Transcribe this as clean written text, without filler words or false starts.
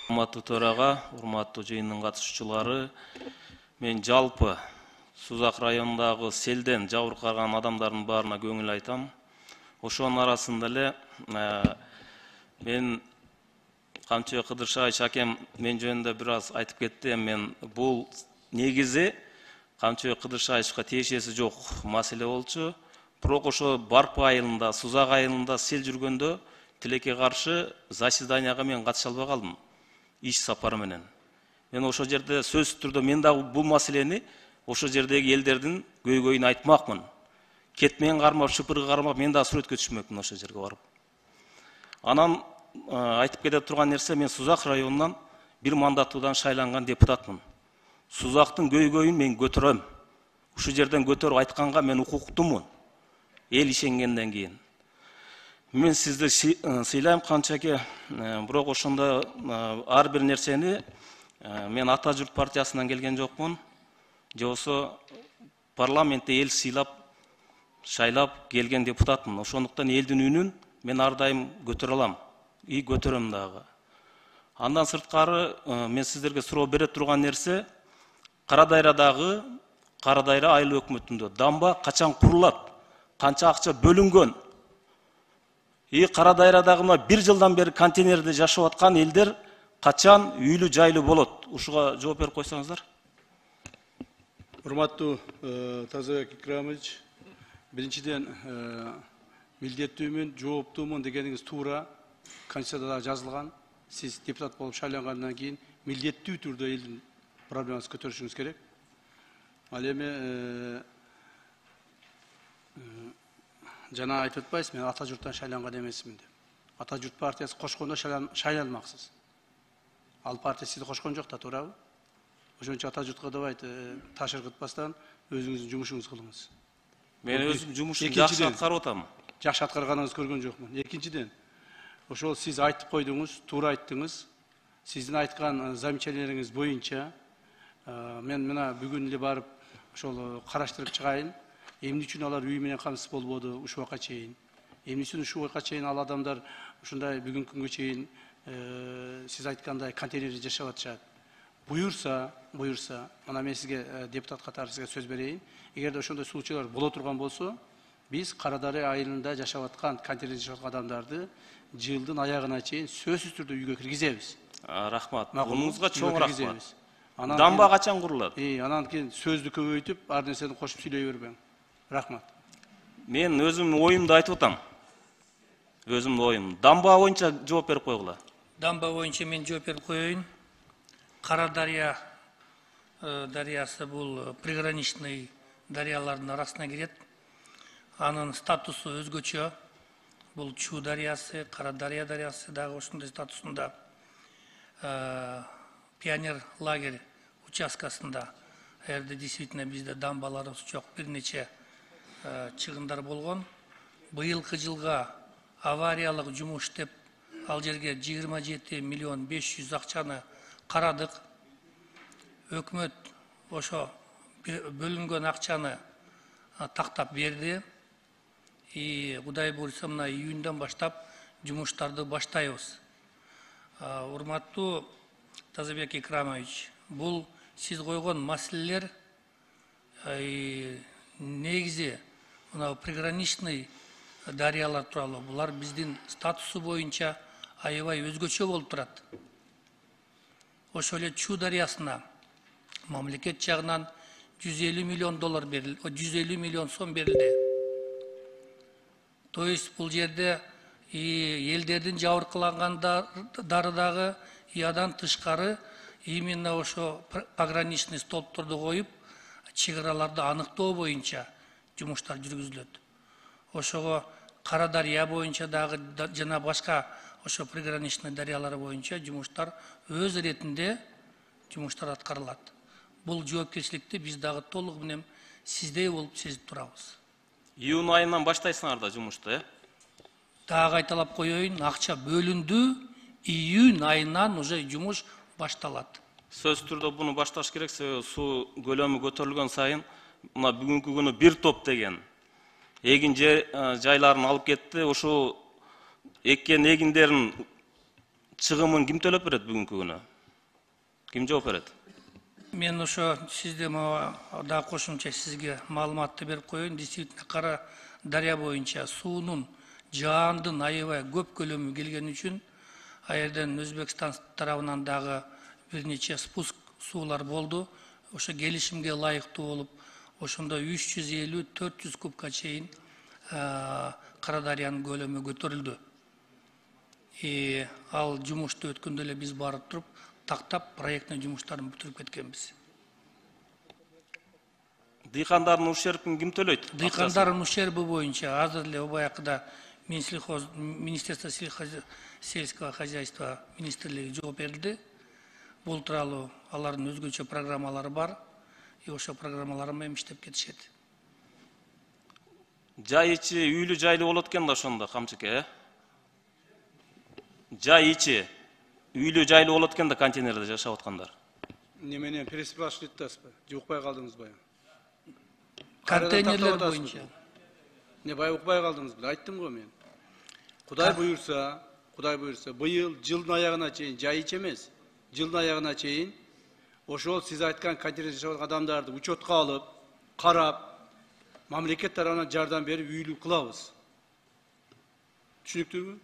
Урматтуу төрага, урматтуу жыйындын катышуучулары, мен жалпы Сузак районундагы селден жабыркаган адамдардын баарына көңүл айтам. Ошонун арасында эле мен Камчыбек Кыдыршаевич акем мен жөнүндө бир аз айтып кетти. Мен бул негизи Камчыбек Кыдыршаевичка тиешеси жок маселе болчу. Бирок ошо Барпы айылында, Сузак айылында сел жүргөндө тилекке каршы заседанияга мен катыша албай калдым. Иш сапары менен. Мен ошо жерде сөзсүз түрдө мен да бул маселени ошо жердеги элдердин көйгөйүн айтмакмын. Кетмен кармап, шыпыргы кармап, мен да сүрөткө түшмөкмүн ошо жерге барып. Анан айтып кете турган нерсе, мен Сузак районунан бир мандаттуудан шайланган депутатмын. Сузактын көйгөйүн мен көтөрөм. Ушул жерден көтөрүп айтканга мен укуктумун. Эл ишенгенден кийин. Мен сизди сыйлайм канчаке, бирок ошондо ар бир нерсени мен Ата журт партиясынан келген жокмун. Же болсо парламентте эл сыйлап, шайлап келген депутатмын. Ошондуктан элдин үнүн мен ар дайым көтөрө алам. И көтөрөм дагы. Андан сырткары мен сиздерге суроо бере турган нерсе, Карадайрадагы Карадайра айыл өкмөтүндө дамба качан курулат? Канча акча бөлүнгөн? Карадайрадагы мына 1 жылдан бери контейнерде жашап аткан элдер качан үйлүү жайлуу болот? Ушуга жооп берип койсоңуздар. Урматтуу Тазабек Икрамович, биринчиден милдеттүүмүн, жооптуумун дегениңиз туура. Конституцияда жазылган. Сиз депутат болуп шайлангандан кийин милдеттүү түрдө элдин проблемасын көтөрүшүңүз керек. Ал эми жана айтып атпайсыз, мен Ата журттан шайланган эмесмин деп. Ата журт партиясы кошкондо шайланмаксыз. Ал партия сизди кошкон жок да, туурабы? Ошон үчүн Ата журтка давайт таш ыргытпастан өзүңүздүн жумушуңузду кылыңыз. Мен өзүм жумушумду жакшы аткарып атам. Жакшы аткарганыңызды көргөн жокмун. Экинчиден, ошол сиз айтып койдуңуз, туура айттыңыз. Сиздин айткан замечанияларыңыз боюнча мен мына бүгүн эле барып ошол караштырып чыгайын. Эмне үчүн алар үй менен камсыз болбоду ушул убакка чейин? Эмне үчүн ушул убакка чейин ал адамдар ушундай бүгүнкү күнгө чейин сиз айткандай контейнерде жашап атышат? Буюрса, мына мен сизге депутат катары сизге сөз берейин. Эгерде ошондой случайлар боло турган болсо, биз Карадайра айылында жашап аткан, контейнерде жашап аткан адамдарды жылдын аягына чейин сөзсүз түрдө үйгө киргизебиз. Рахмат. Мунуңузга чоң рахмат. Анан Дамба качан курулат? Анан кийин сөздү көбөйтүп, ар нерсени кошуп сүйлөй бербең. Рахмат. Мен өзүмдүн оюмду айтып атам. Өзүмдүн оюм. Дамба боюнча жооп берип койгула. Дамба боюнча мен жооп берип коеюн. Карадария дарыясы бул приграничный дарыялардын арасына кирет. Анын статусу өзгөчө. Бул Чу дарыясы, Карадария дарыясы дагы ошондой статусунда. Пионер лагерь участкасында эрде действительно бизде дамбаларыбыз жок, бир нече чыгындар болгон. Быйылкы жылга авариялык жумуш деп ал жерге 27 миллион 500 акчаны карадык. Өкмөт ошо бөлүнгөн акчаны тактап берди. Кудай буйрса мына июндан баштап жумуштарды баштайбыз. Урматтуу Тазабек Икрамович, бул сиз койгон маселелер негизи мына приграничный дарыялар тууралуу. Булар биздин статусу боюнча аябай өзгөчө болуп турат. Ошол эле Чу дарыясына мамлекет жагынан 150 миллион доллар берилди, 150 миллион сом берилди. То есть бул жерде элдердин жабыркалангандары дагы ядан тышкары именно ошо пограничный столбторду коюп, чыгараларды аныктоо боюнча жумуштар жүргүзүлөт. Ошого Карадария боюнча дагы жана башка ошо приграничный дарыялар боюнча жумуштар өз иретинде жумуштар аткарылат. Бул жоопкерчиликти биз дагы толугу менен сиздей болуп сезип турабыз. Июнь айынан баштайсыңар да жумушту, Дагы кайталап коеюн, акча бөлүндү, июнь айынан уже жумуш башталат. Сөз түрдө буну башташ керек, себеби суу көлөмү көтөрүлгөн сайын мына бүгүнкү күнү бир топ деген эгин жайларын алып кетти. Ошол эккен эгиндерин чыгымын ким төлөп берет бүгүнкү күнү? Ким жооп берет? Мен ошо сизде да кошумча сизге маалыматты берип коеюн. Действительно Кара дарыя боюнча суунун жаандын аябай көп көлөмү келген үчүн аерден Өзбекстан тарабынан дагы бир нече спуск суулар болду. Ошо келишимге ылайыктуу болуп, ошондо 350-400 кубка чейин Кара дарыянын көлөмү көтөрүлдү. Ал жумушту өткөндө эле биз барып туруп, тактап проектный жумуштарын бүтүрүп кеткенбиз. Дыйкандардын ушербин ким төлөйт? Дыйкандардын ушерби боюнча азыр эле убаякыда Министерство сельского хозяйства министрлиги жооп берди. Бул тууралуу алардын өзгөчө программалары бар. Ошо программалар менен иштеп кетишет. Жай ичи үйлүү жайлуу болот экен да ошондо Камчыке, Жай ичи үйлүү жайлуу болот экен да контейнерде жашап аткандар. Неменен переспрашивать атасызбы? Же укпай калдыңызбы? Контейнерлер боюнча. Не бай укпай калдыңызбы? Айттым го мен. Кудай буйрса, быйыл жылдын аягына чейин жай ич эмес, жылдын аягына чейин ошол сиз айткан контейнерде жашап аткан адамдарды учетко алып, карап, мамлекет тарабынан жардам берип үйлүү кылабыз. Түшүнүктүүбү?